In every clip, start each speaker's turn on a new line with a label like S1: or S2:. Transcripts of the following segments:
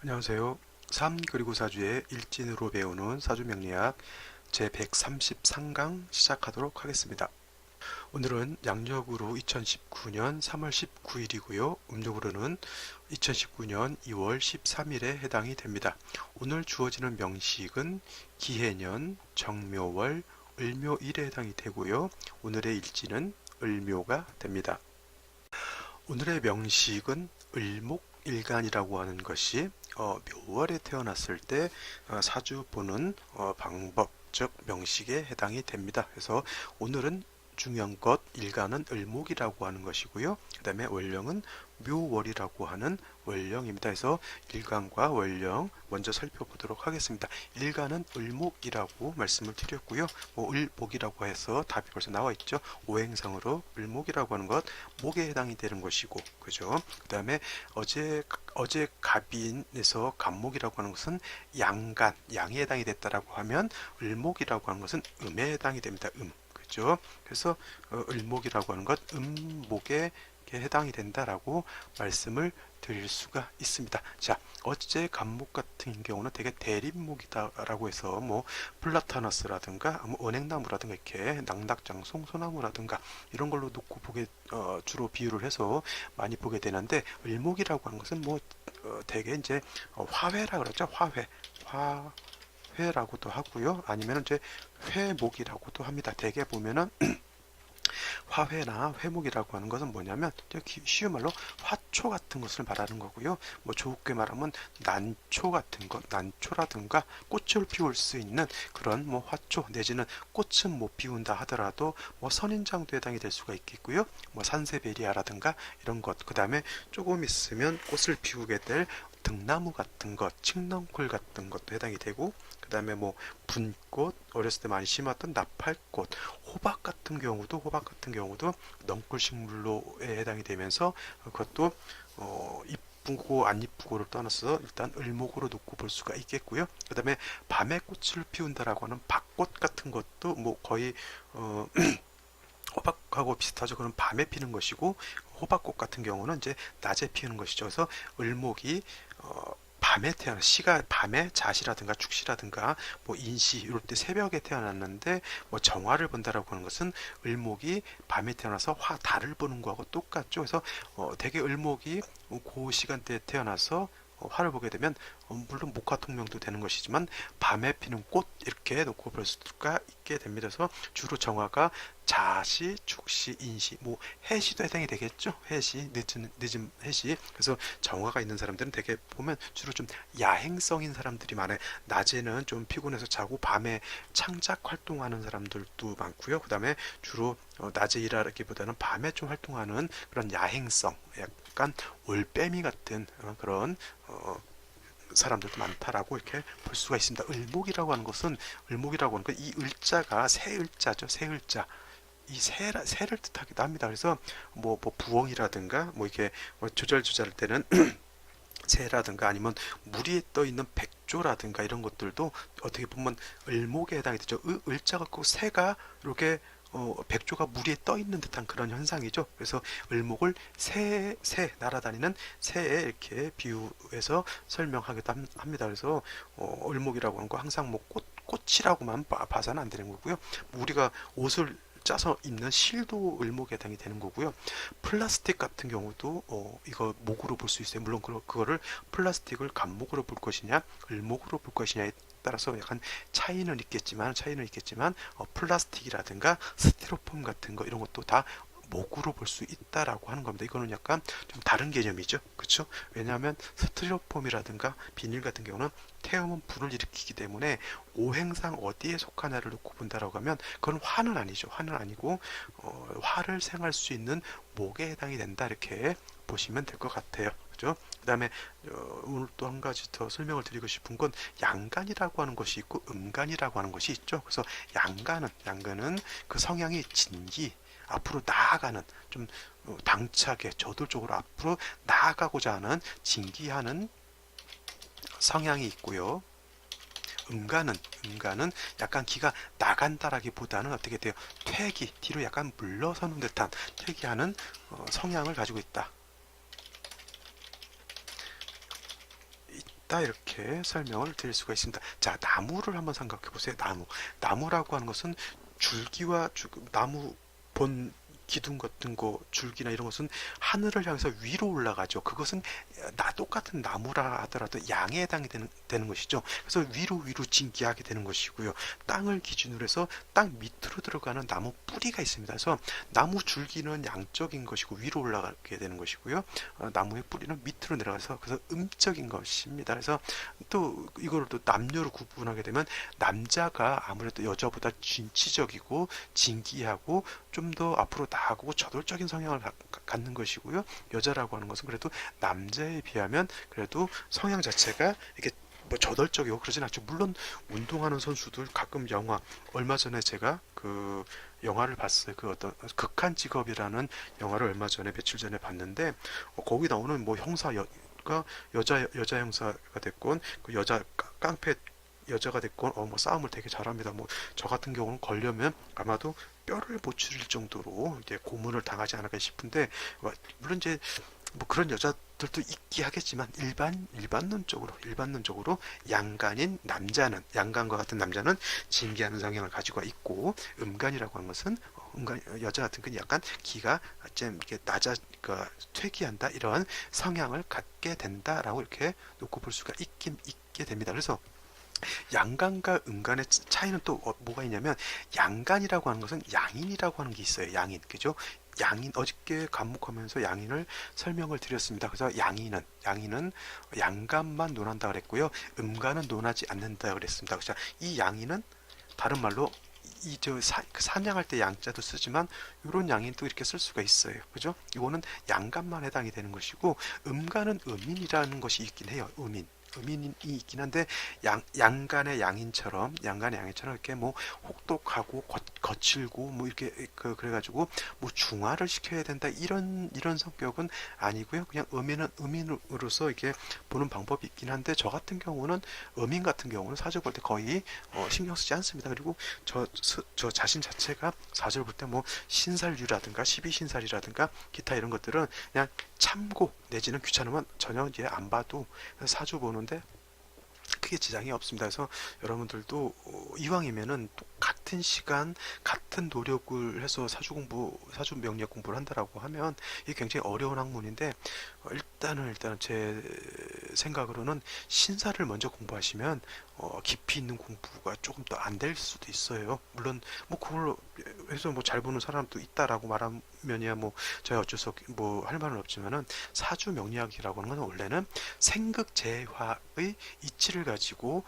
S1: 안녕하세요. 3 그리고 4주의 일진으로 배우는 사주명리학 제133강 시작하도록 하겠습니다. 오늘은 양력으로 2019년 3월 19일이고요. 음력으로는 2019년 2월 13일에 해당이 됩니다. 오늘 주어지는 명식은 기해년, 정묘월, 을묘일에 해당이 되고요. 오늘의 일지는 을묘가 됩니다. 오늘의 명식은 을목일간이라고 하는 것이 묘월에 태어났을 때 사주 보는 방법, 즉 명식에 해당이 됩니다. 그래서 오늘은 중요한 것 일간은 을목이라고 하는 것이고요. 그 다음에 월령은 묘월이라고 하는 월령입니다. 그래서 일간과 월령 먼저 살펴보도록 하겠습니다. 일간은 을목이라고 말씀을 드렸고요. 을목이라고 해서 답이 벌써 나와 있죠. 오행상으로 을목이라고 하는 것 목에 해당이 되는 것이고, 그죠? 그 다음에 어제 갑인에서 갑목이라고 하는 것은 양간, 양에 해당이 됐다라고 하면 을목이라고 하는 것은 음에 해당이 됩니다. 그죠? 그래서 을목이라고 하는 것 음목에 해당이 된다라고 말씀을 드릴 수가 있습니다. 자, 어제 갑목 같은 경우는 되게 대립목이다라고 해서 플라타너스라든가 은행나무라든가 이렇게 낙낙장송, 소나무라든가 이런 걸로 놓고 보게 주로 비유를 해서 많이 보게 되는데, 을목이라고 하는 것은 되게 이제 화훼라 그러죠. 화훼라고도 하고요. 아니면 이제 회목이라고도 합니다. 대개 보면은 화훼나 회목이라고 하는 것은 뭐냐면 쉬운 말로 화초 같은 것을 말하는 거고요. 좋게 말하면 난초 같은 것, 난초라든가 꽃을 피울 수 있는 그런 화초 내지는 꽃은 못 피운다 하더라도 선인장도 해당이 될 수가 있겠고요. 산세베리아라든가 이런 것, 그 다음에 조금 있으면 꽃을 피우게 될 등나무 같은 것, 칡넝쿨 같은 것도 해당이 되고, 그 다음에 분꽃, 어렸을 때 많이 심었던 나팔꽃, 호박 같은 경우도 넝쿨식물로에 해당이 되면서 그것도 이쁘고 안 이쁘고를 떠나서 일단 을목으로 놓고 볼 수가 있겠고요. 그 다음에 밤에 꽃을 피운다라고 하는 밭꽃 같은 것도 거의 호박하고 비슷하죠. 그건 밤에 피는 것이고, 호박꽃 같은 경우는 이제 낮에 피우는 것이죠. 그래서 을목이 밤에 태어나 시가 밤에 자시라든가 축시라든가 인시 이럴 때 새벽에 태어났는데 정화를 본다라고 하는 것은 을목이 밤에 태어나서 달을 보는 거하고 똑같죠. 그래서 대개 을목이 그 시간대에 태어나서 화를 보게 되면 물론 목화통명도 되는 것이지만 밤에 피는 꽃 이렇게 놓고 볼 수가 있게 됩니다. 그래서 주로 정화가 자시, 축시, 인시, 해시도 해당이 되겠죠. 해시, 늦은 해시. 그래서 정화가 있는 사람들은 되게 보면 주로 좀 야행성인 사람들이 많아요. 낮에는 좀 피곤해서 자고 밤에 창작 활동하는 사람들도 많고요. 그 다음에 주로 낮에 일하기보다는 밤에 좀 활동하는 그런 야행성, 약간 올빼미 같은 그런 사람들도 많다라고 이렇게 볼 수가 있습니다. 을목이라고 하는 건 이 을자가 새 을자죠. 새 을자. 이 새를 뜻하기도 합니다. 그래서 부엉이라든가 이렇게 조절할 때는 새라든가 아니면 물이 떠 있는 백조라든가 이런 것들도 어떻게 보면 을목에 해당이 되죠. 을자가 그 새가 이렇게 백조가 물 위에 떠 있는 듯한 그런 현상이죠. 그래서 을목을 날아다니는 새에 이렇게 비유해서 설명하기도 합니다. 그래서 을목이라고 하는 거 항상 꽃이라고만 봐서는 안 되는 거고요. 우리가 옷을 짜서 입는 실도 을목에 해당이 되는 거고요. 플라스틱 같은 경우도 이거 목으로 볼 수 있어요. 물론 그거를 플라스틱을 갑목으로 볼 것이냐 을목으로 볼 것이냐에 따라서 약간 차이는 있겠지만 플라스틱이라든가 스티로폼 같은 거 이런 것도 다 목으로 볼 수 있다라고 하는 겁니다. 이거는 약간 좀 다른 개념이죠. 그렇죠? 왜냐하면 스티로폼이라든가 비닐 같은 경우는 태우면 불을 일으키기 때문에 오행상 어디에 속하냐를 놓고 본다라고 하면 그건 화는 아니죠. 화는 아니고 화를 생할 수 있는 목에 해당이 된다 이렇게 보시면 될 것 같아요. 그죠? 그 다음에 오늘 또 한 가지 더 설명을 드리고 싶은 건 양간이라고 하는 것이 있고 음간이라고 하는 것이 있죠. 그래서 양간은 그 성향이 진기, 앞으로 나아가는 좀 당차게 저돌적으로 앞으로 나아가고자 하는 진기하는 성향이 있고요. 음간은 약간 기가 나간다라기보다는 어떻게 돼요? 뒤로 약간 물러서는 듯한 퇴기하는 성향을 가지고 있다. 있다 이렇게 설명을 드릴 수가 있습니다. 자, 나무를 한번 생각해 보세요. 나무라고 하는 것은 줄기와 나무 본 기둥 같은 거 줄기나 이런 것은 하늘을 향해서 위로 올라가죠. 그것은 똑같은 나무라 하더라도 양에 해당이 되는 것이죠. 그래서 위로 진기하게 되는 것이고요. 땅을 기준으로 해서 땅 밑으로 들어가는 나무 뿌리가 있습니다. 그래서 나무 줄기는 양적인 것이고 위로 올라가게 되는 것이고요. 나무의 뿌리는 밑으로 내려가서 그래서 음적인 것입니다. 그래서 또 이걸 또 남녀로 구분하게 되면 남자가 아무래도 여자보다 진취적이고 진기하고 좀 더 앞으로 나아가고 저돌적인 성향을 갖는 것이고요. 여자라고 하는 것은 그래도 남자에 비하면 그래도 성향 자체가 이렇게 뭐 저돌적이고 그러진 않죠. 물론 운동하는 선수들 가끔 얼마 전에 제가 그 영화를 봤어요. 그 어떤 극한 직업이라는 영화를 얼마 전에 며칠 전에 봤는데 거기 나오는 뭐 형사가 여자 형사가 됐건 그 여자 깡패 여자가 됐건 뭐 싸움을 되게 잘합니다. 뭐 저 같은 경우는 걸려면 아마도 뼈를 못 추릴 정도로 이제 고문을 당하지 않을까 싶은데 물론 이제 뭐 그런 여자들도 있기 하겠지만 일반론적으로 양간과 같은 남자는 진기하는 성향을 가지고 있고 음간이라고 하는 것은 여자 같은 건 약간 기가 좀 이렇게 그 퇴기한다 이런 성향을 갖게 된다라고 이렇게 놓고 볼 수가 있게 됩니다. 그래서 양간과 음간의 차이는 또 뭐가 있냐면 양간이라고 하는 것은 양인이라고 하는 게 있어요. 양인, 그죠? 양인 어저께 관목하면서 양인을 설명을 드렸습니다. 그래서 양인은 양간만 논한다 그랬고요. 음간은 논하지 않는다 그랬습니다. 그래서 이 양인은 다른 말로 사냥할 때 양자도 쓰지만 이런 양인 또 이렇게 쓸 수가 있어요. 그죠? 이거는 양간만 해당이 되는 것이고 음간은 음인이라는 것이 있긴 해요. 음인이 있긴 한데 양간의 양인처럼 이렇게 뭐 혹독하고 거칠고 뭐 이렇게 그래가지고 뭐 중화를 시켜야 된다 이런 성격은 아니고요. 그냥 음인으로서 이렇게 보는 방법이 있긴 한데 저 같은 경우는 음인 같은 경우는 사주 볼 때 거의 신경 쓰지 않습니다. 그리고 저 자신 자체가 사주를 볼 때 뭐 신살유라든가 12신살이라든가 기타 이런 것들은 그냥 참고 내지는 귀찮으면 전혀 이제 안 봐도 사주 보는데 크게 지장이 없습니다. 그래서 여러분들도 이왕이면은 같은 시간, 같은 노력을 해서 사주 명리학 공부를 한다라고 하면 이게 굉장히 어려운 학문인데 일단은 제 생각으로는 신사를 먼저 공부하시면 깊이 있는 공부가 조금 더 안 될 수도 있어요. 물론 뭐 그걸로 해서 뭐 잘 보는 사람도 있다라고 말하면야 뭐 저희 어쩔 수 없 뭐 할 말은 없지만은 사주 명리학이라고 하는 건 원래는 생극재화의 이치를 가지고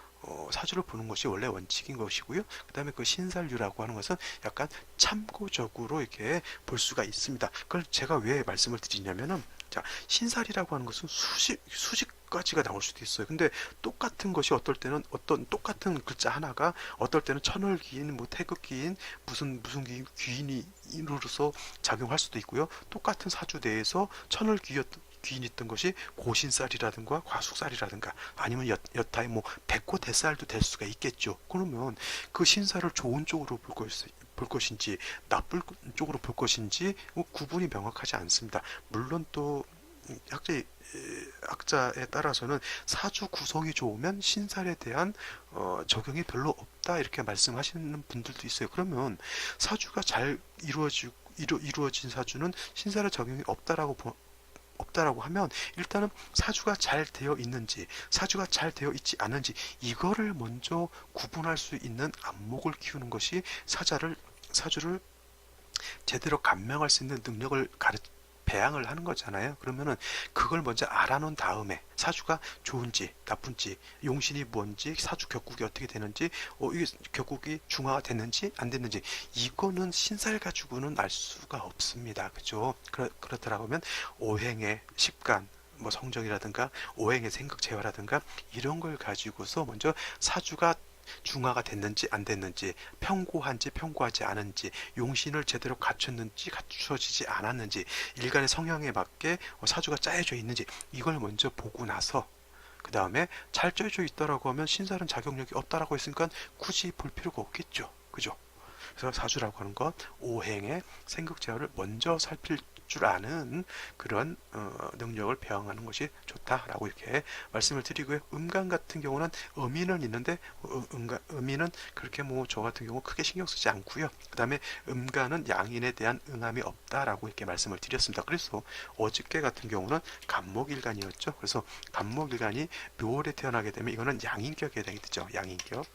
S1: 사주를 보는 것이 원래 원칙인 것이고요. 그 다음에 그 신살유라고 하는 것은 약간 참고적으로 이렇게 볼 수가 있습니다. 그걸 제가 왜 말씀을 드리냐면은 자, 신살이라고 하는 것은 수십 가지가 나올 수도 있어요. 근데 똑같은 것이 어떨 때는 어떤 똑같은 글자 하나가 어떨 때는 천을귀인, 뭐 태극귀인, 무슨 귀인으로서 작용할 수도 있고요. 똑같은 사주 내에서 귀인이 있던 것이 고신살이라든가 과숙살이라든가 아니면 여타의 뭐 백호대살도 될 수가 있겠죠. 그러면 그 신살을 좋은 쪽으로 볼 것인지 나쁜 쪽으로 볼 것인지 구분이 명확하지 않습니다. 물론 또 학자에 따라서는 사주 구성이 좋으면 신살에 대한 적용이 별로 없다 이렇게 말씀하시는 분들도 있어요. 그러면 사주가 잘 이루어진 사주는 신살의 적용이 없다라고 하면 일단은 사주가 잘 되어 있는지 사주가 잘 되어 있지 않은지 이거를 먼저 구분할 수 있는 안목을 키우는 것이 사주를 제대로 감명할 수 있는 능력을 배양을 하는 거잖아요. 그러면은 그걸 먼저 알아놓은 다음에 사주가 좋은지 나쁜지 용신이 뭔지 사주 격국이 어떻게 되는지 이게 격국이 중화가 됐는지 안 됐는지 이거는 신살 가지고는 알 수가 없습니다. 그죠? 그렇더라고 하면 오행의 십간 뭐 성정이라든가 오행의 생극재화라든가 이런 걸 가지고서 먼저 사주가 중화가 됐는지 안 됐는지 평고한지 평고하지 않은지 용신을 제대로 갖췄는지 갖춰지지 않았는지 일간의 성향에 맞게 사주가 짜여져 있는지 이걸 먼저 보고 나서 그 다음에 잘 짜여져 있다라고 하면 신살은 자격력이 없다라고 했으니까 굳이 볼 필요가 없겠죠. 그죠? 그래서 사주라고 하는 건 오행의 생극재화를 먼저 살필 줄 아는 그런 능력을 배양하는 것이 좋다라고 이렇게 말씀을 드리고요. 음간 같은 경우는 음인은 있는데 음인은 그렇게 뭐 저 같은 경우 크게 신경 쓰지 않고요. 그 다음에 음간은 양인에 대한 응함이 없다라고 이렇게 말씀을 드렸습니다. 그래서 어저께 같은 경우는 간목일간이었죠. 그래서 간목일간이 묘월에 태어나게 되면 이거는 양인격에 해당이 되죠. 양인격.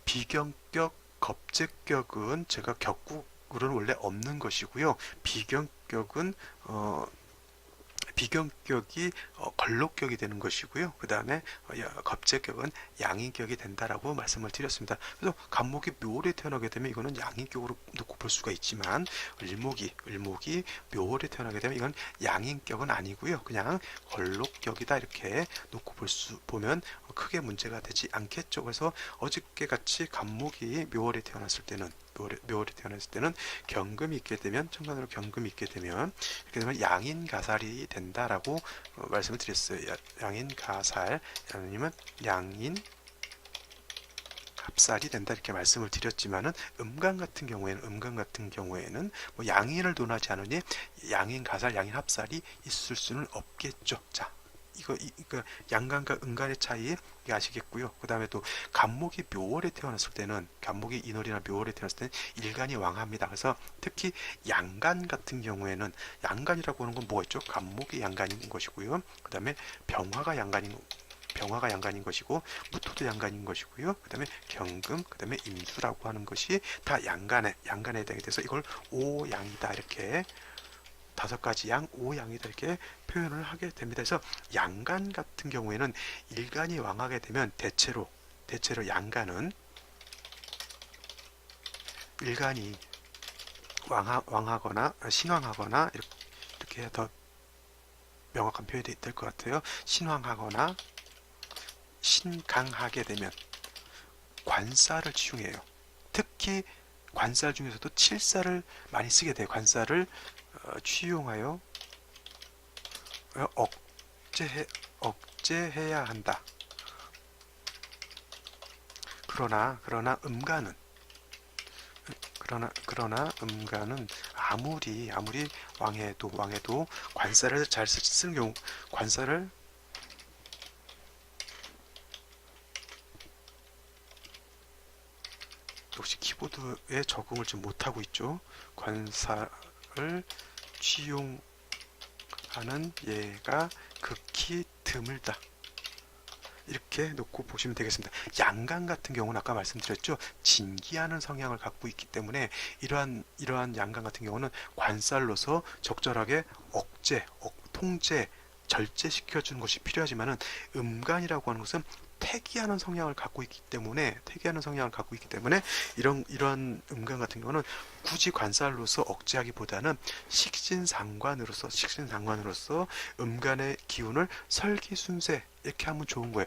S1: 비경격, 겁재격은 제가 격국으로는 원래 없는 것이고요. 비경격은 비경격이 걸록격이 되는 것이고요. 그 다음에 겁재격은 양인격이 된다라고 말씀을 드렸습니다. 그래서 간목이 묘월에 태어나게 되면 이거는 양인격으로 놓고 볼 수가 있지만 을목이 묘월에 태어나게 되면 이건 양인격은 아니고요. 그냥 걸록격이다 이렇게 놓고 보면 크게 문제가 되지 않겠죠. 그래서 어저께 같이 간목이 묘월에 태어났을 때는 경금이 있게 되면 천간으로 경금이 있게 되면 이렇게 되면 양인가살이 된다라고 말씀을 드렸어요. 양인가살, 아니면 양인 합살이 된다 이렇게 말씀을 드렸지만은 음간 같은 경우에는 뭐 양인을 논하지 않으니 양인가살, 양인합살이 있을 수는 없겠죠. 자, 이거 양간과 음간의 차이 아시겠고요. 그 다음에 또 간목이 묘월에 태어났을 때는 간목이 인월이나 묘월에 태어났을 때는 일간이 왕합니다. 그래서 특히 양간 같은 경우에는 양간이라고 하는 건 뭐가 있죠? 간목이 양간인 것이고요. 그 다음에 병화가 양간인 것이고 무토도 양간인 것이고요. 그 다음에 경금, 그 다음에 임수라고 하는 것이 다 양간에 해당이 돼서 이걸 오양이다 이렇게 5가지 양, 5양이다 이렇게 표현을 하게 됩니다. 그래서 양간 같은 경우에는 일간이 왕하게 되면 대체로 양간은 일간이 왕하거나 신왕하거나 이렇게 더 명확한 표현이 될 것 같아요. 신왕하거나 신강하게 되면 관살을 치용해요. 특히 관살 중에서도 칠살을 많이 쓰게 돼요. 관살을 취용하여 억제해야 한다. 그러나 음간은 아무리 왕해도 관살을 잘 쓰는 경우 관살을 역시 키보드에 적응을 좀 못하고 있죠. 관살을 취용하는 예가 극히 드물다. 이렇게 놓고 보시면 되겠습니다. 양간 같은 경우는 아까 말씀드렸죠. 진기하는 성향을 갖고 있기 때문에 이러한 양간 같은 경우는 관살로서 적절하게 통제, 절제시켜주는 것이 필요하지만은 음간이라고 하는 것은 태기하는 성향을 갖고 있기 때문에 이러한 음간 같은 경우는 굳이 관살로서 억제하기보다는 식신상관으로서 음간의 기운을 설기순세 이렇게 하면 좋은 거예요.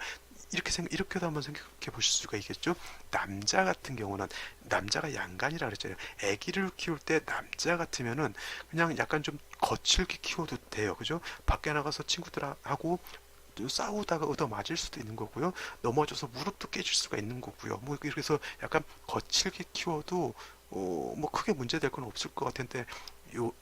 S1: 이렇게도 한번 생각해 보실 수가 있겠죠. 남자 같은 경우는 남자가 양간이라 그랬잖아요. 아기를 키울 때 남자 같으면은 그냥 약간 좀 거칠게 키워도 돼요. 그죠? 밖에 나가서 친구들하고 싸우다가 얻어맞을 수도 있는 거고요. 넘어져서 무릎도 깨질 수가 있는 거고요. 뭐 그래서 약간 거칠게 키워도 뭐 크게 문제될 건 없을 것 같은데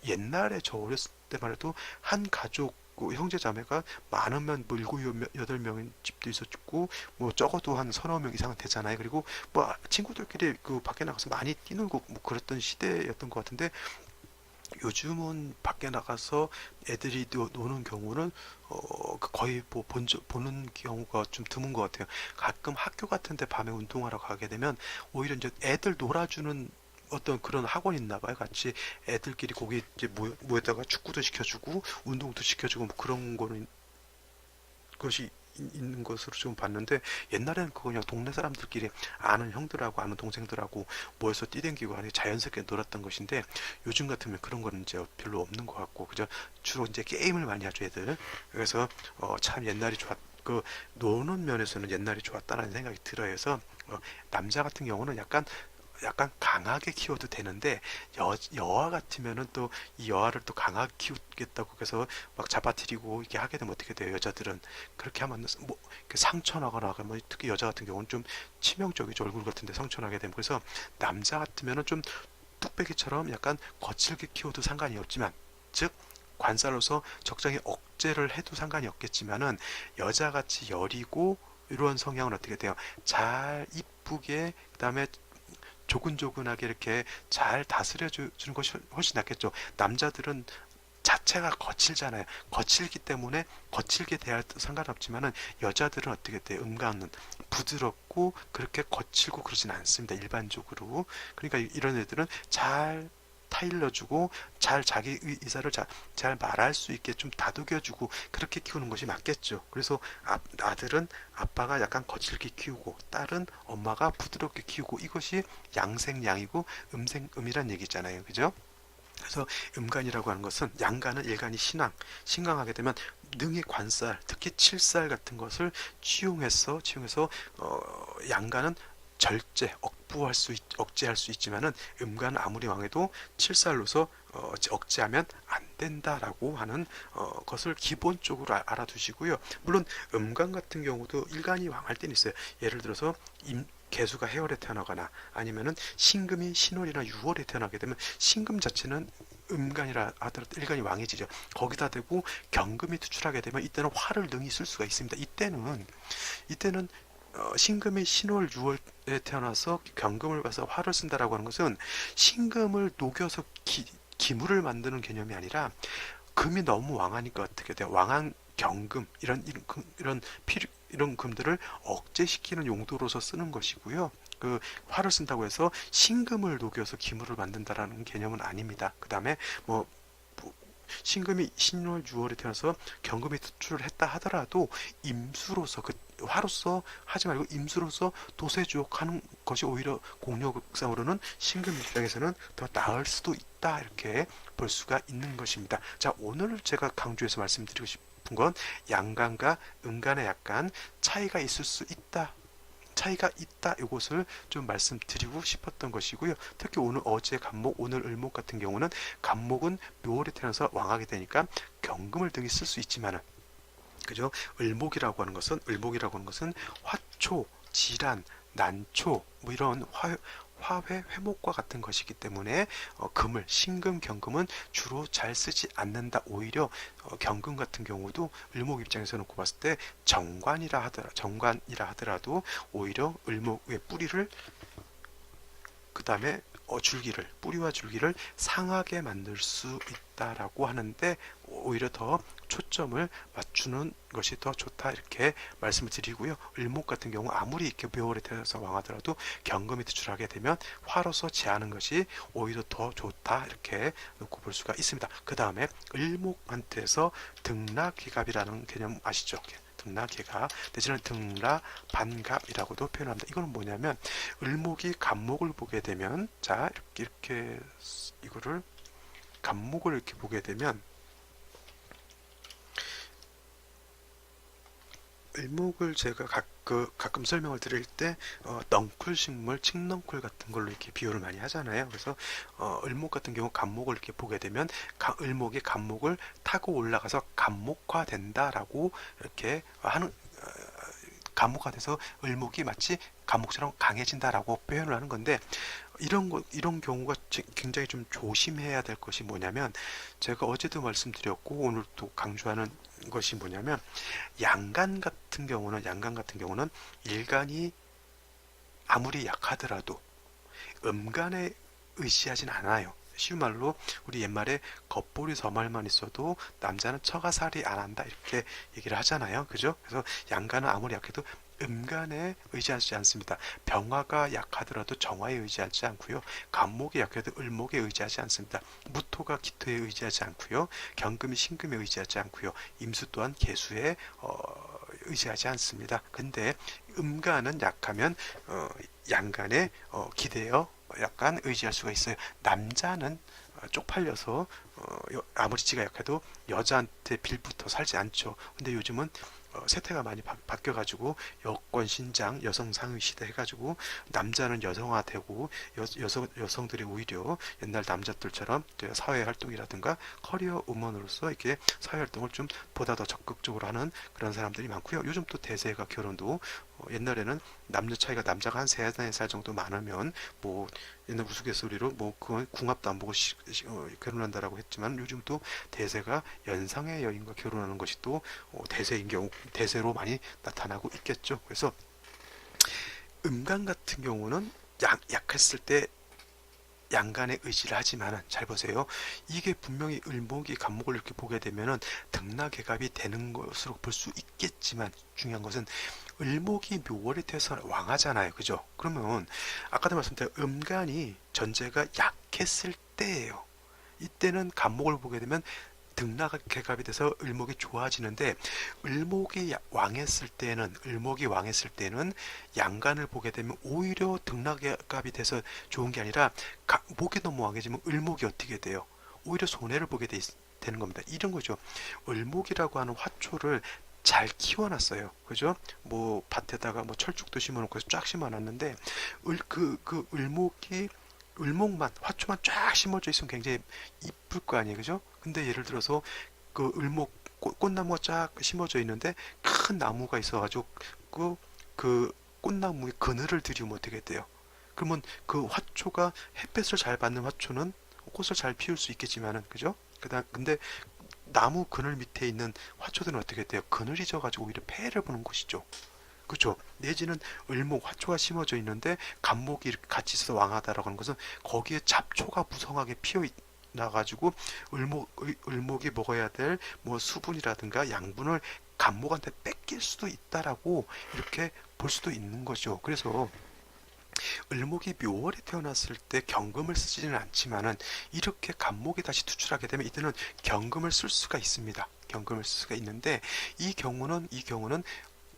S1: 옛날에 저 어렸을 때만 해도 한 가족 형제 자매가 많으면 뭐 7, 8명인 집도 있었고 뭐 적어도 한 서너 명 이상은 되잖아요. 그리고 뭐 친구들끼리 그 밖에 나가서 많이 뛰놀고 뭐 그랬던 시대였던 것 같은데 요즘은 밖에 나가서 애들이 노는 경우는 거의 보는 경우가 좀 드문 것 같아요. 가끔 학교 같은데 밤에 운동하러 가게 되면 오히려 이제 애들 놀아주는 어떤 그런 학원 있나 봐요. 같이 애들끼리 거기 이제 모여다가 축구도 시켜주고 운동도 시켜주고 뭐 그런 것이 있는 것으로 좀 봤는데 옛날에는 그거 그냥 동네 사람들끼리 아는 형들하고 아는 동생들하고 모여서 뛰댕기고 하는 자연스럽게 놀았던 것인데 요즘 같으면 그런 거는 이제 별로 없는 것 같고 그저 주로 이제 게임을 많이 하죠 애들. 그래서 참 옛날이 그 노는 면에서는 옛날이 좋았다는 생각이 들어요. 그래서 남자 같은 경우는 약간 강하게 키워도 되는데 여아 같으면은 또 이 여아를 또 강하게 키우겠다고 해서 막 잡아뜨리고 이렇게 하게 되면 어떻게 돼요? 여자들은 그렇게 하면 뭐 상처 나거나 뭐 특히 여자 같은 경우는 좀 치명적이죠. 얼굴 같은데 상처 나게 되면 그래서 남자 같으면은 좀 뚝배기처럼 약간 거칠게 키워도 상관이 없지만, 즉 관살로서 적정히 억제를 해도 상관이 없겠지만은 여자같이 여리고 이런 성향은 어떻게 돼요? 잘 이쁘게, 그다음에 조근조근하게 이렇게 잘 다스려 주는 것이 훨씬 낫겠죠. 남자들은 자체가 거칠잖아요. 거칠기 때문에 거칠게 대할 때 상관없지만은 여자들은 어떻게 돼요? 음감은 부드럽고 그렇게 거칠고 그러진 않습니다. 일반적으로. 그러니까 이런 애들은 잘 타일러주고 잘 자기 의사를 잘 말할 수 있게 좀 다독여주고 그렇게 키우는 것이 맞겠죠. 그래서 아들은 아빠가 약간 거칠게 키우고 딸은 엄마가 부드럽게 키우고, 이것이 양생양이고 음생음이란 얘기잖아요. 그죠? 그래서 음간이라고 하는 것은, 양간은 일간이 신강하게 되면 능의 관살, 특히 칠살 같은 것을 치용해서 양간은 억제할 수 있지만은 음간은 아무리 왕해도 칠살로서 억제하면 안 된다라고 하는 것을 기본적으로 알아두시고요. 물론 음간 같은 경우도 일간이 왕할 때는 있어요. 예를 들어서 개수가 해월에 태어나거나 아니면은 신금이 신월이나 유월에 태어나게 되면 신금 자체는 음간이라 하더라도 일간이 왕해지죠. 거기다 대고 경금이 투출하게 되면 이때는 화를 능히 쓸 수가 있습니다. 이때는 신금이 신월, 6월에 태어나서 경금을 봐서 화를 쓴다라고 하는 것은 신금을 녹여서 기물을 만드는 개념이 아니라 금이 너무 왕하니까 어떻게 돼요? 왕한 경금 이런 금들을 억제시키는 용도로서 쓰는 것이고요. 그 화를 쓴다고 해서 신금을 녹여서 기물을 만든다라는 개념은 아닙니다. 그 다음에 뭐 신금이 신월 6월에 태어나서 경금이 투출을 했다 하더라도 임수로서, 그 화로서 하지 말고 임수로서 도세주옥하는 것이 오히려 공력상으로는 신금 입장에서는 더 나을 수도 있다, 이렇게 볼 수가 있는 것입니다. 자, 오늘 제가 강조해서 말씀드리고 싶은 건 양간과 음간에 약간 차이가 있을 수 있다, 이것을 좀 말씀드리고 싶었던 것이고요. 특히 어제 간목, 오늘 을목 같은 경우는, 간목은 묘월에 태어나서 왕하게 되니까 경금을 등이 쓸 수 있지만은, 그죠? 을목이라고 하는 것은 화초, 질환, 난초, 뭐 이런 화회, 회목과 같은 것이기 때문에 신금, 경금은 주로 잘 쓰지 않는다. 오히려 경금 같은 경우도 을목 입장에서 놓고 봤을 때 정관이라 하더라도 오히려 을목의 뿌리를, 그 다음에 뿌리와 줄기를 상하게 만들 수 있다라고 하는데 오히려 더 초점을 맞추는 것이 더 좋다, 이렇게 말씀을 드리고요. 을목 같은 경우 아무리 이렇게 묘월에 태어나서 왕하더라도 경금이 투출하게 되면 화로서 제하는 것이 오히려 더 좋다, 이렇게 놓고 볼 수가 있습니다. 그 다음에 을목한테서 등락기갑이라는 개념 아시죠? 등락기갑 대신에 등락반갑이라고도 표현합니다. 이거는 뭐냐면, 을목이 간목을 보게 되면, 자, 이렇게 이거를 간목을 이렇게 보게 되면, 을목을 제가 가끔 설명을 드릴 때 넝쿨식물, 칡넝쿨 같은 걸로 이렇게 비유를 많이 하잖아요. 그래서 을목 같은 경우 간목을 이렇게 보게 되면 을목이 간목을 타고 올라가서 간목화된다라고 이렇게 하는, 간목화 돼서 을목이 마치 간목처럼 강해진다라고 표현을 하는 건데, 이런 경우가 굉장히 좀 조심해야 될 것이 뭐냐면, 제가 어제도 말씀드렸고 오늘 또 강조하는 것이 뭐냐면, 양간 같은 경우는 일간이 아무리 약하더라도 음간에 의지하진 않아요. 쉬운 말로 우리 옛말에 겉보리 서말만 있어도 남자는 처가살이 안 한다, 이렇게 얘기를 하잖아요. 그죠? 그래서 양간은 아무리 약해도 음간에 의지하지 않습니다. 병화가 약하더라도 정화에 의지하지 않고요. 간목이 약해도 을목에 의지하지 않습니다. 무토가 기토에 의지하지 않고요. 경금이 신금에 의지하지 않고요. 임수 또한 개수에 의지하지 않습니다. 근데 음간은 약하면 양간에 기대어 약간 의지할 수가 있어요. 남자는 쪽팔려서 아무리 지가 약해도 여자한테 빌붙어 살지 않죠. 근데 요즘은 세태가 많이 바뀌어가지고 여권 신장, 여성 상위 시대 해가지고 남자는 여성화되고 여성들이 오히려 옛날 남자들처럼 사회 활동이라든가 커리어 우먼으로서 이렇게 사회 활동을 좀 보다 더 적극적으로 하는 그런 사람들이 많고요. 요즘 또 대세가 결혼도 옛날에는 남녀 차이가 남자가 한 3-4살 정도 많으면 뭐 옛날 우스갯소리로 뭐 그건 궁합도 안 보고 결혼한다라고 했지만 요즘 또 대세가 연상의 여인과 결혼하는 것이 또 대세인 경우 대세로 많이 나타나고 있겠죠. 그래서 음간 같은 경우는 약했을 때 양간의 의지를 하지만은 잘 보세요. 이게 분명히 을목이 간목을 이렇게 보게 되면은 등락개갑이 되는 것으로 볼 수 있겠지만 중요한 것은 을목이 묘월에 태어서 왕하잖아요. 그죠? 그러면 아까도 말씀드린 음간이 전제가 약했을 때예요. 이때는 간목을 보게 되면 등락개갑이 돼서 을목이 좋아지는데 을목이 왕했을 때는 양간을 보게 되면 오히려 등락개갑이 돼서 좋은 게 아니라 목이 너무 왕해지면 을목이 어떻게 돼요? 오히려 손해를 보게 되는 겁니다. 이런 거죠. 을목이라고 하는 화초를 잘 키워놨어요. 그죠? 뭐 밭에다가 뭐 철쭉도 심어놓고 쫙 심어놨는데 그 을목만 화초만 쫙 심어져 있으면 굉장히 이쁠 거 아니에요. 그죠? 근데 예를 들어서 그 을목 꽃나무가 쫙 심어져 있는데 큰 나무가 있어가지고 그 꽃나무에 그늘을 들이우면 어떻게 돼요? 그러면 그 화초가 햇볕을 잘 받는 화초는 꽃을 잘 피울 수 있겠지만은 그죠? 근데 나무 그늘 밑에 있는 화초들은 어떻게 돼요? 그늘이 져가지고 오히려 폐해를 보는 것이죠. 그렇죠. 내지는 을목 화초가 심어져 있는데 간목이 이렇게 같이 있어서 왕하다라고 하는 것은 거기에 잡초가 무성하게 피어 나가지고 을목이 먹어야 될 뭐 수분이라든가 양분을 간목한테 뺏길 수도 있다라고 이렇게 볼 수도 있는 거죠. 그래서 을목이 묘월에 태어났을 때 경금을 쓰지는 않지만은 이렇게 간목이 다시 투출하게 되면 이때는 경금을 쓸 수가 있습니다. 경금을 쓸 수가 있는데 이 경우는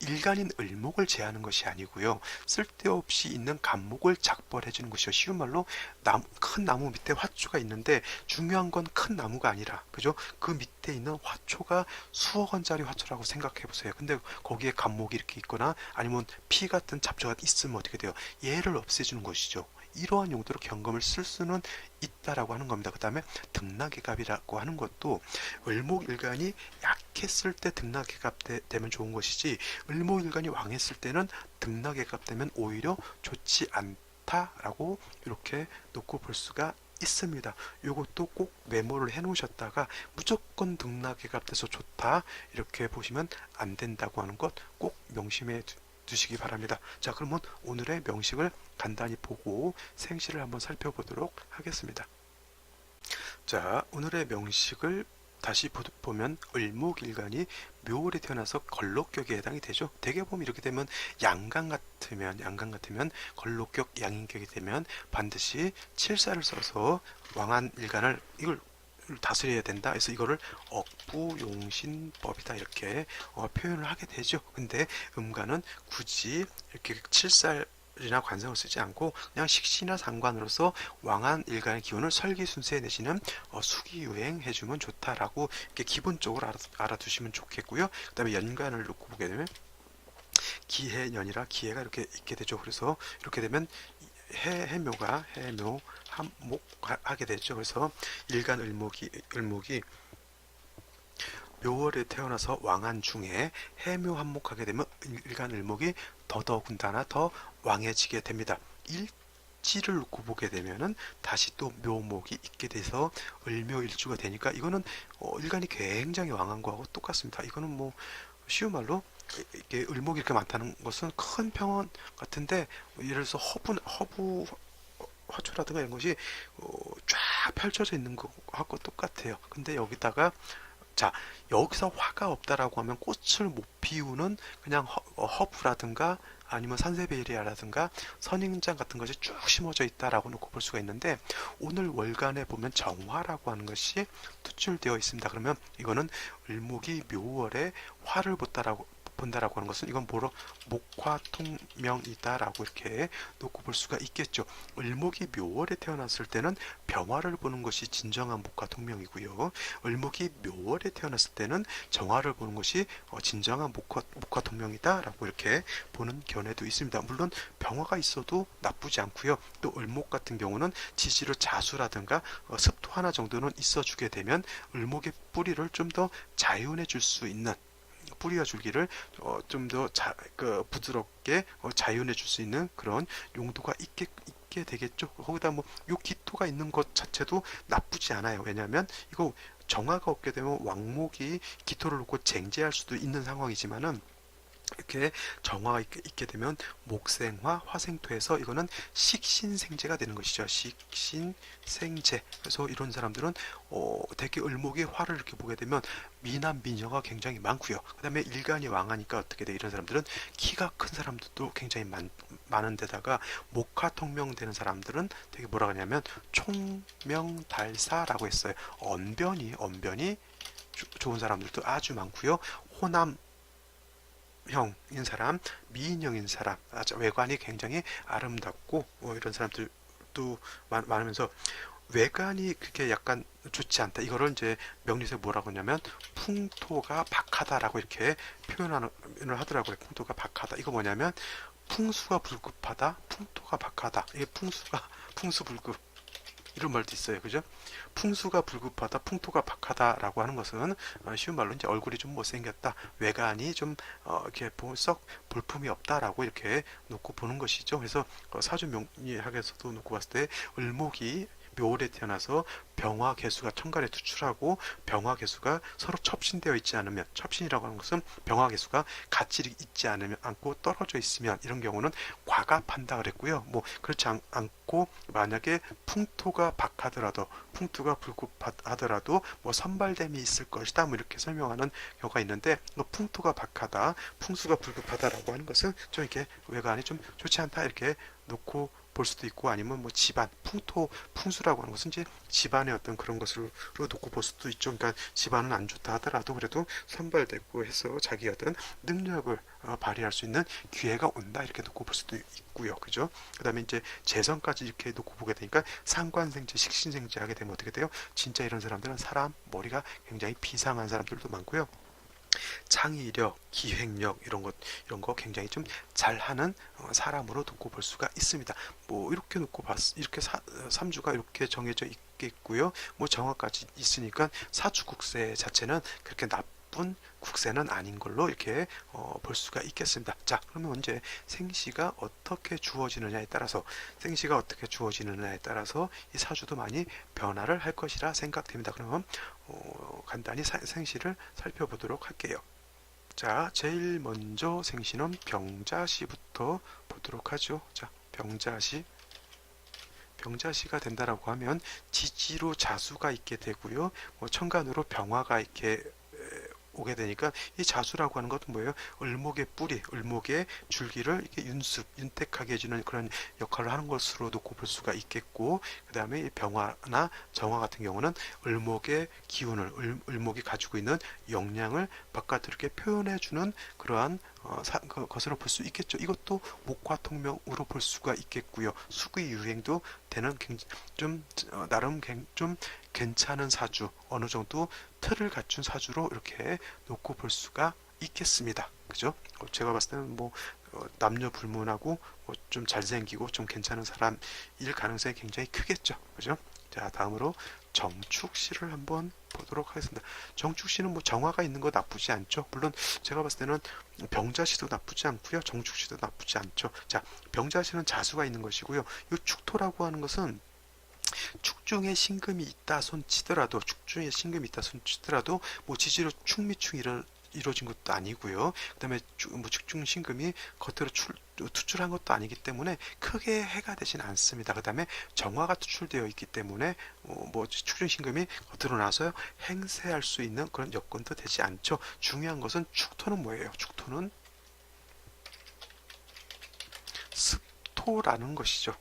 S1: 일간인 을목을 제하는 것이 아니고요. 쓸데없이 있는 간목을 작벌해 주는 것이요. 쉬운 말로 큰 나무 밑에 화초가 있는데 중요한 건 큰 나무가 아니라 그죠? 그 밑에 있는 화초가 수억 원짜리 화초라고 생각해 보세요. 근데 거기에 간목이 이렇게 있거나 아니면 피 같은 잡초가 있으면 어떻게 돼요? 얘를 없애주는 것이죠. 이러한 용도로 경금을 쓸 수는 있다라고 하는 겁니다. 그 다음에 등락개갑이라고 하는 것도 을목일간이 약했을 때 등락개갑 되면 좋은 것이지 을목일간이 왕했을 때는 등락개갑 되면 오히려 좋지 않다라고 이렇게 놓고 볼 수가 있습니다. 이것도 꼭 메모를 해 놓으셨다가 무조건 등락개갑 돼서 좋다 이렇게 보시면 안 된다고 하는 것 꼭 명심해 두시기 바랍니다. 자, 그러면 오늘의 명식을 간단히 보고 생시를 한번 살펴보도록 하겠습니다. 자, 오늘의 명식을 다시 보면 을목일간이 묘월에 태어나서 걸록격에 해당이 되죠. 대개 보면 이렇게 되면 양간 같으면 걸록격 양인격이 되면 반드시 칠사를 써서 왕한 일간을 이걸 다스려야 된다. 그래서 이거를 억부용신법이다 이렇게 표현을 하게 되죠. 근데 음간은 굳이 이렇게 칠살이나 관성을 쓰지 않고 그냥 식시나 상관으로서 왕한 일간의 기운을 설기순세 내지는 수기유행 해주면 좋다라고 이렇게 기본적으로 알아두시면 좋겠고요. 그 다음에 연간을 놓고 보게 되면 기해년이라 기해가 이렇게 있게 되죠. 그래서 이렇게 되면 해묘가 해묘 한목하게 되죠. 그래서 일간 을목이 묘월에 태어나서 왕한 중에 해묘 한목하게 되면 일간 을목이 더더군다나 더 왕해지게 됩니다. 일지를 놓고 보게 되면은 다시 또 묘목이 있게 돼서 을묘일주가 되니까 이거는 일간이 굉장히 왕한 거하고 똑같습니다. 이거는 뭐 쉬운 말로 이게 을목이 이렇게 많다는 것은 큰 평원 같은데 예를 들어서 허부 화초라든가 이런 것이 쫙 펼쳐져 있는 거하고 똑같아요. 근데 여기다가 자 여기서 화가 없다라고 하면 꽃을 못 피우는 그냥 허브라든가 아니면 산세베리아라든가 선인장 같은 것이 쭉 심어져 있다라고 놓고 볼 수가 있는데 오늘 월간에 보면 정화라고 하는 것이 투출되어 있습니다. 그러면 이거는 을목이 묘월에 화를 본다라고 하는 것은 이건 뭐로 목화통명이다라고 이렇게 놓고 볼 수가 있겠죠. 을목이 묘월에 태어났을 때는 병화를 보는 것이 진정한 목화통명이고요. 을목이 묘월에 태어났을 때는 정화를 보는 것이 진정한 목화통명이다라고 이렇게 보는 견해도 있습니다. 물론 병화가 있어도 나쁘지 않고요. 또 을목 같은 경우는 지지로 자수라든가 습도 하나 정도는 있어주게 되면 을목의 뿌리를 좀 더 자연해 줄 수 있는 뿌리와 줄기를 좀 더 부드럽게 자연해 줄 수 있는 그런 용도가 있게 되겠죠. 거기다 뭐 요 기토가 있는 것 자체도 나쁘지 않아요. 왜냐하면 이거 정화가 없게 되면 왕목이 기토를 놓고 쟁제할 수도 있는 상황이지만은 이렇게 정화가 있게 되면 목생화, 화생토에서 이거는 식신생재가 되는 것이죠. 식신생재. 그래서 이런 사람들은 되게 을목의 화를 이렇게 보게 되면 미남 미녀가 굉장히 많고요. 그다음에 일간이 왕하니까 어떻게 돼? 이런 사람들은 키가 큰 사람들도 굉장히 많은 데다가 목화통명되는 사람들은 되게 뭐라 하냐면 총명달사라고 했어요. 언변이 좋은 사람들도 아주 많고요. 호남 형인 사람, 미인형인 사람, 외관이 굉장히 아름답고 이런 사람들도 많으면서 외관이 그게 약간 좋지 않다. 이거를 이제 명리에서 뭐라고 하냐면 풍토가 박하다라고 이렇게 표현을 하더라고요. 풍토가 박하다. 이거 뭐냐면 풍수가 불급하다, 풍토가 박하다. 이게 풍수불급 이런 말도 있어요. 그죠? 풍수가 불급하다, 풍토가 박하다라고 하는 것은 쉬운 말로 이제 얼굴이 좀 못생겼다, 외관이 좀 이렇게 썩 볼품이 없다라고 이렇게 놓고 보는 것이죠. 그래서 사주 명리학에서도 놓고 봤을 때 을목이 묘월에 태어나서 병화 개수가 천간에 투출하고 병화 개수가 서로 첩신되어 있지 않으면, 첩신이라고 하는 것은 병화 개수가 같이 있지 않고 떨어져 있으면 이런 경우는 과갑한다 그랬고요. 뭐 그렇지 않고 만약에 풍토가 박하더라도, 풍토가 불급하더라도 뭐 선발됨이 있을 것이다, 뭐 이렇게 설명하는 경우가 있는데, 풍토가 박하다, 풍수가 불급하다라고 하는 것은 좀 이렇게 외관이 좀 좋지 않다 이렇게 놓고 볼 수도 있고, 아니면 뭐 집안, 풍수라고 하는 것은 이제 집안의 어떤 그런 것으로 놓고 볼 수도 있죠. 그러니까 집안은 안 좋다 하더라도 그래도 선발되고 해서 자기 어떤 능력을 발휘할 수 있는 기회가 온다 이렇게 놓고 볼 수도 있고요. 그죠? 그 다음에 이제 재성까지 이렇게 놓고 보게 되니까 상관생재, 식신생재 하게 되면 어떻게 돼요? 진짜 이런 사람들은 사람 머리가 굉장히 비상한 사람들도 많고요. 창의력, 기획력 이런 거 굉장히 좀 잘하는 사람으로 놓고 볼 수가 있습니다. 뭐 이렇게 놓고 이렇게 삼주가 이렇게 정해져 있겠고요. 뭐 정화까지 있으니까 사주국세 자체는 그렇게 나쁜 국세는 아닌 걸로 이렇게 볼 수가 있겠습니다. 자, 그러면 이제 생시가 어떻게 주어지느냐에 따라서 이 사주도 많이 변화를 할 것이라 생각됩니다. 그러면 간단히 생시를 살펴보도록 할게요. 자, 제일 먼저 생시는 병자시부터 보도록 하죠. 자, 병자시가 된다라고 하면 지지로 자수가 있게 되고요. 천간으로 병화가 이렇게 오게 되니까 이 자수라고 하는 것은 뭐예요? 을목의 뿌리, 을목의 줄기를 이렇게 윤택하게 해주는 그런 역할을 하는 것으로 놓고 볼 수가 있겠고, 그 다음에 이 병화나 정화 같은 경우는 을목의 기운을, 을목이 가지고 있는 역량을 바깥으로 이렇게 표현해주는 그러한 것으로 볼 수 있겠죠. 이것도 목화통명으로 볼 수가 있겠고요. 수기 유행도 되는 좀 나름 좀 괜찮은 사주, 어느 정도 틀을 갖춘 사주로 이렇게 놓고 볼 수가 있겠습니다. 그죠? 제가 봤을 때는 뭐 남녀 불문하고 좀 잘생기고 좀 괜찮은 사람일 가능성이 굉장히 크겠죠. 그죠? 자, 다음으로 정축시를 한번 보도록 하겠습니다. 정축시는 뭐 정화가 있는 거 나쁘지 않죠. 물론 제가 봤을 때는 병자시도 나쁘지 않고요. 정축시도 나쁘지 않죠. 자, 병자시는 자수가 있는 것이고요. 이 축토라고 하는 것은 축중에 신금이 있다 손치더라도, 뭐 지지로 축미충 이루어진 것도 아니고요. 그 다음에 뭐 축중 신금이 겉으로 투출한 것도 아니기 때문에 크게 해가 되진 않습니다. 그 다음에 정화가 투출되어 있기 때문에 뭐 축중 신금이 겉으로 나서 행세할 수 있는 그런 여건도 되지 않죠. 중요한 것은 축토는 뭐예요? 축토는 습토라는 것이죠.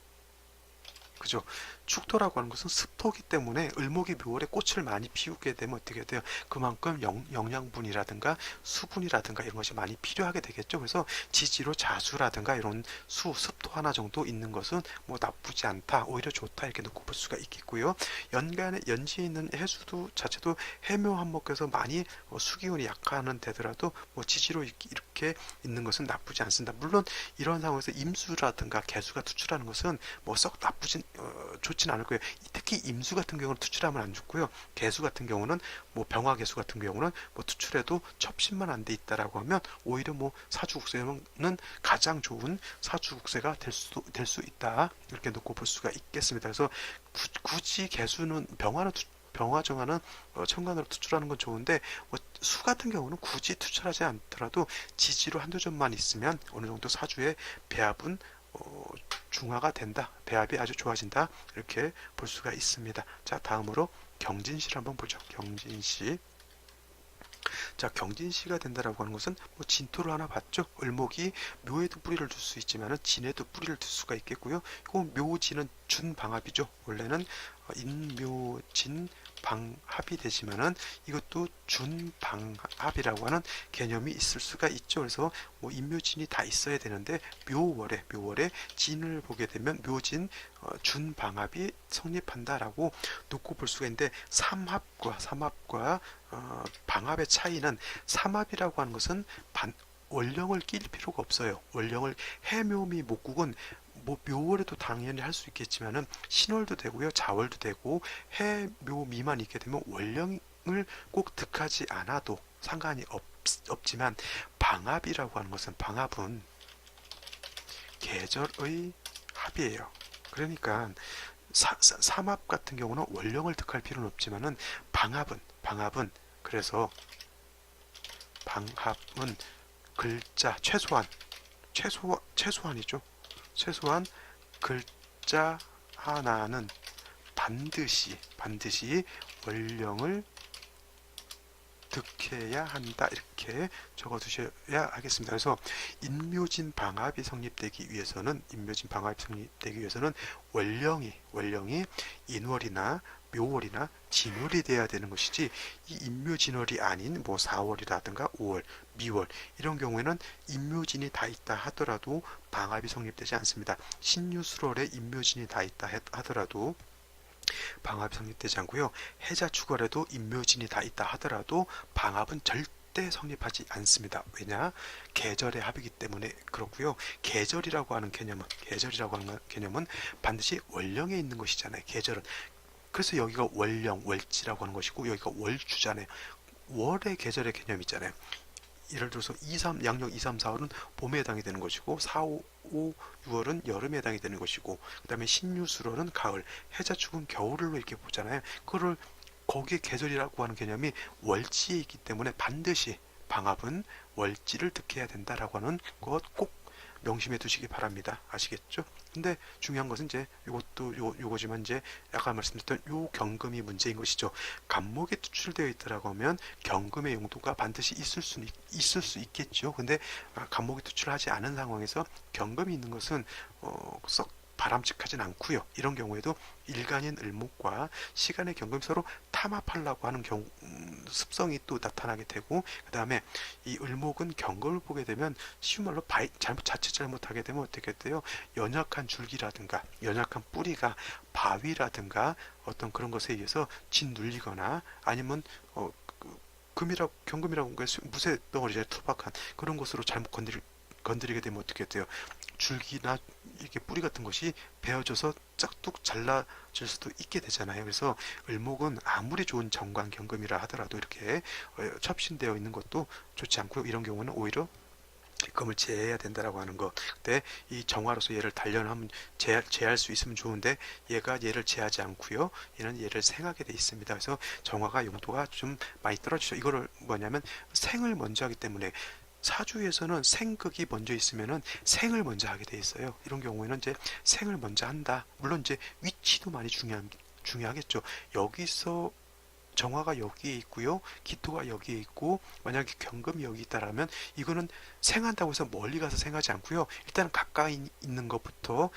S1: 그죠? 축토라고 하는 것은 습토기 때문에 을목이 묘월에 꽃을 많이 피우게 되면 어떻게 돼요? 그만큼 영양분이라든가 수분이라든가 이런 것이 많이 필요하게 되겠죠. 그래서 지지로 자수라든가 이런 습토 하나 정도 있는 것은 뭐 나쁘지 않다, 오히려 좋다 이렇게 놓고 볼 수가 있겠고요. 연지에 있는 해수도 자체도 해묘한목에서 많이 수기운이 약하는 데더라도 뭐 지지로 이렇게 있는 것은 나쁘지 않습니다. 물론 이런 상황에서 임수라든가 개수가 투출하는 것은 뭐 썩 나쁘진 좋지 좋지는 않을 거예요. 특히 임수 같은 경우는 투출하면 안 좋고요. 개수 같은 경우는 뭐 병화 개수 같은 경우는 뭐 투출해도 첩신만 안 돼 있다라고 하면 오히려 뭐 사주국세는 가장 좋은 사주국세가 될 수 있다. 이렇게 놓고 볼 수가 있겠습니다. 그래서 굳이 개수는 병화 정화는 천간으로 투출하는 건 좋은데 뭐 수 같은 경우는 굳이 투출하지 않더라도 지지로 한두 점만 있으면 어느 정도 사주의 배합은 중화가 된다. 배합이 아주 좋아진다. 이렇게 볼 수가 있습니다. 자, 다음으로 경진시를 한번 보죠. 경진시. 자, 경진시가 된다라고 하는 것은 뭐 진토를 하나 봤죠. 을목이 묘에도 뿌리를 둘 수 있지만은 진에도 뿌리를 둘 수가 있겠고요. 그 묘진은 준방합이죠. 원래는 인묘진 방합이 되지만은 이것도 준방합이라고 하는 개념이 있을 수가 있죠. 그래서 뭐 인묘진이 다 있어야 되는데 묘월에 진을 보게 되면 묘진 준방합이 성립한다라고 놓고 볼 수가 있는데 삼합과 방합의 차이는 삼합이라고 하는 것은 원령을 낄 필요가 없어요. 원령을 해묘미 목국은 뭐 묘월에도 당연히 할 수 있겠지만은 신월도 되고요, 자월도 되고 해묘미만 있게 되면 원령을 꼭 득하지 않아도 상관이 없지만 방합이라고 하는 것은 방합은 계절의 합이에요. 그러니까 삼합 같은 경우는 원령을 득할 필요는 없지만은 방합은 그래서 방합은 글자 최소한이죠. 최소한 글자 하나는 반드시 원령을 득해야 한다. 이렇게 적어 두셔야 하겠습니다. 그래서 인묘진 방합이 성립되기 위해서는 원령이 인월이나 묘월이나 진월이 돼야 되는 것이지, 이 인묘진월이 아닌 뭐 4월이라든가 5월, 미월 이런 경우에는 인묘진이 다 있다 하더라도 방합이 성립되지 않습니다. 신유술월에 인묘진이 다 있다 하더라도 방합이 성립되지 않고요. 해자축월에도 인묘진이 다 있다 하더라도 방합은 절대 성립하지 않습니다. 왜냐? 계절의 합이기 때문에 그렇고요. 계절이라고 하는 개념은 반드시 원령에 있는 것이잖아요. 계절은. 그래서 여기가 원령, 월지라고 하는 것이고 여기가 월주잖아요. 월의 계절의 개념이 있잖아요. 예를 들어서 양력 2, 3, 4월은 봄에 해당이 되는 것이고 4, 5, 6월은 여름에 해당이 되는 것이고 그 다음에 신유술월은 가을, 해자축은 겨울로 이렇게 보잖아요. 그거를 거기에 계절이라고 하는 개념이 월지에 있기 때문에 반드시 방합은 월지를 득해야 된다라고 하는 것 꼭 명심해 두시기 바랍니다. 아시겠죠? 근데 중요한 것은 이제 요거지만 이제 아까 말씀드렸던 요 경금이 문제인 것이죠. 간목이 투출되어 있다라고 하면 경금의 용도가 반드시 있을 수 있겠죠. 근데 간목이 투출하지 않은 상황에서 경금이 있는 것은 썩 바람직하진 않고요. 이런 경우에도 일간인 을목과 시간의 경금이 서로 탐합하려고 하는 습성이 또 나타나게 되고, 그 다음에 이 을목은 경금을 보게 되면 쉬운 말로 자칫 잘못하게 되면 어떻게 돼요? 연약한 줄기라든가 연약한 뿌리가 바위라든가 어떤 그런 것에 의해서 짓눌리거나 아니면 경금이라고 무쇠 덩어리에 투박한 그런 것으로 잘못 건드리게 되면 어떻게 돼요? 줄기나 이렇게 뿌리 같은 것이 베어져서 짝뚝 잘라질 수도 있게 되잖아요. 그래서 을목은 아무리 좋은 정관 경금이라 하더라도 이렇게 첩신되어 있는 것도 좋지 않고요. 이런 경우는 오히려 금을 제해야 된다라고 하는 것. 근데 이 정화로서 얘를 단련하면 제할 수 있으면 좋은데 얘가 얘를 제하지 않고요. 얘는 얘를 생하게 돼 있습니다. 그래서 정화가 용도가 좀 많이 떨어지죠. 이거를 뭐냐면 생을 먼저 하기 때문에 사주에서는 생극이 먼저 있으면은 생을 먼저 하게 돼 있어요. 이런 경우에는 이제 생을 먼저 한다. 물론 이제 위치도 많이 중요하겠죠. 여기서 정화가 여기에 있고요. 기토가 여기에 있고 만약에 경금이 여기 있다라면 이거는 생한다고 해서 멀리 가서 생하지 않고요. 일단 가까이 있는 것부터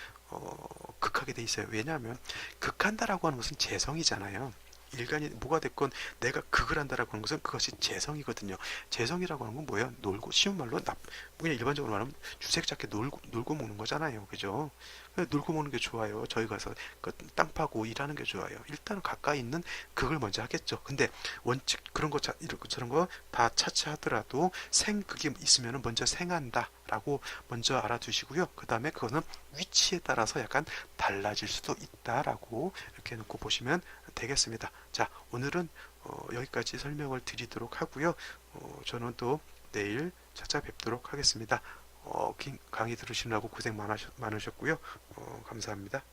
S1: 극하게 돼 있어요. 왜냐하면 극한다라고 하는 것은 재성이잖아요. 일간이 뭐가 됐건 내가 극을 한다라고 하는 것은 그것이 재성이거든요. 재성이라고 하는 건 뭐예요? 놀고 쉬운 말로 그냥 일반적으로 말하면 주색 잡게 놀고 먹는 거잖아요. 그죠? 놀고 먹는 게 좋아요. 저희 가서 땅 파고 일하는 게 좋아요. 일단은 가까이 있는 그걸 먼저 하겠죠. 근데 원칙 그런 거 저런 거 다 차치하더라도 그게 있으면 먼저 생한다라고 먼저 알아두시고요. 그 다음에 그거는 위치에 따라서 약간 달라질 수도 있다라고 이렇게 놓고 보시면 되겠습니다. 자, 오늘은 여기까지 설명을 드리도록 하고요. 저는 또 내일 찾아뵙도록 하겠습니다. 강의 들으시느라고 고생 많으셨고요. 감사합니다.